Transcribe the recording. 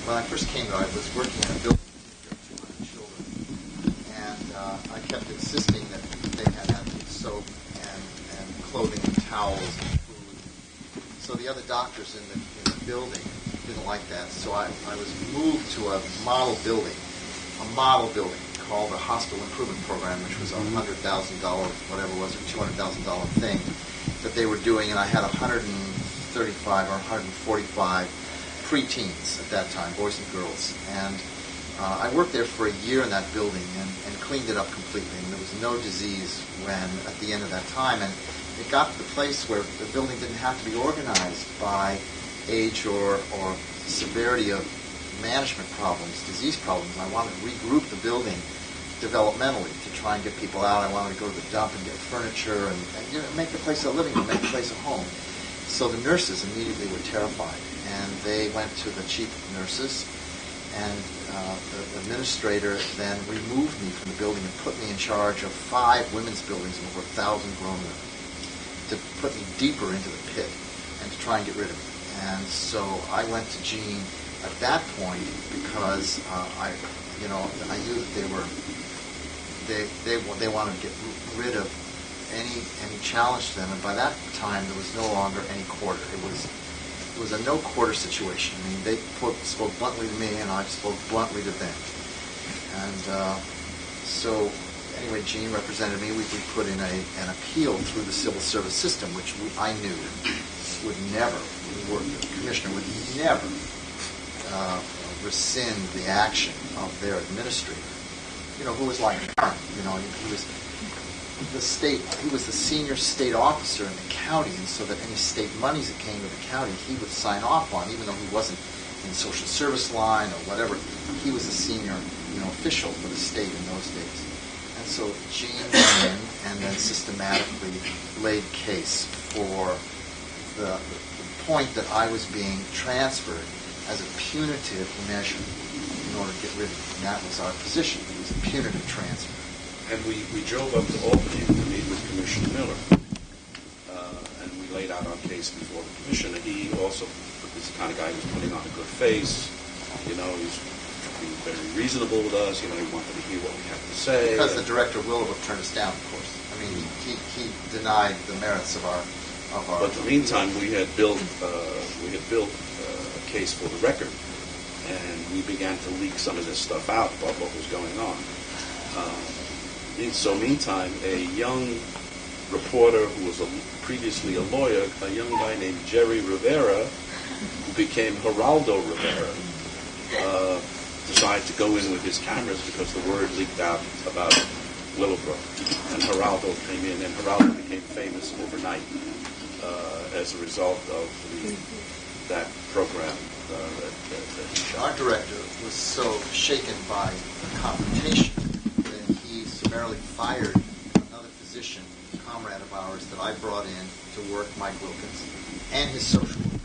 when I first came, though, I was working in a building with 200 children, and I kept insisting that they had soap and clothing and towels and food. So the other doctors in the building didn't like that, so I was moved to a model building called the Hospital Improvement Program, which was a $100,000, whatever it was, or $200,000 thing that they were doing, and I had 135 or 145 preteens at that time, boys and girls, and I worked there for a year in that building and cleaned it up completely, and there was no disease at the end of that time, and it got to the place where the building didn't have to be organized by age or severity of management problems, disease problems. I wanted to regroup the building developmentally to try and get people out. I wanted to go to the dump and get furniture and make the place a living room, make the place a home. So the nurses immediately were terrified, and they went to the chief of nurses, and the administrator then removed me from the building and put me in charge of 5 women's buildings and over 1,000 grown women, to put me deeper into the pit and to try and get rid of me. And so I went to Gene at that point because I knew that they wanted to get rid of any challenge to them, and by that time there was no longer any quarter. It was a no quarter situation. I mean, they spoke bluntly to me, and I spoke bluntly to them. And so anyway, Gene represented me. We put in an appeal through the civil service system, which I knew would never, the commissioner would never rescind the action of their administrator, who was like Karen. He was the senior state officer in the county, and so that any state monies that came to the county, he would sign off on, even though he wasn't in social service line or whatever. He was a senior, official for the state in those days. And so Gene went in and then systematically laid case for the point that I was being transferred as a punitive measure in order to get rid of it. And that was our position. It was a punitive transfer. And we drove up to Albany to meet with Commissioner Miller. And we laid out our case before the commissioner. He also was the kind of guy who was putting on a good face. He was being very reasonable with us. He wanted to hear what we had to say. Because the director of Willowbrook turned us down, of course. I mean, he denied the merits of our. But in the meantime, we had built a case for the record, and we began to leak some of this stuff out about what was going on. So meantime, a young reporter who was previously a lawyer, a young guy named Jerry Rivera, who became Geraldo Rivera, decided to go in with his cameras because the word leaked out about Willowbrook. And Geraldo came in, and Geraldo became famous overnight as a result of that program. Our director was so shaken by the confrontation that he summarily fired another physician, comrade of ours, that I brought in to work, Mike Wilkins, and his social worker.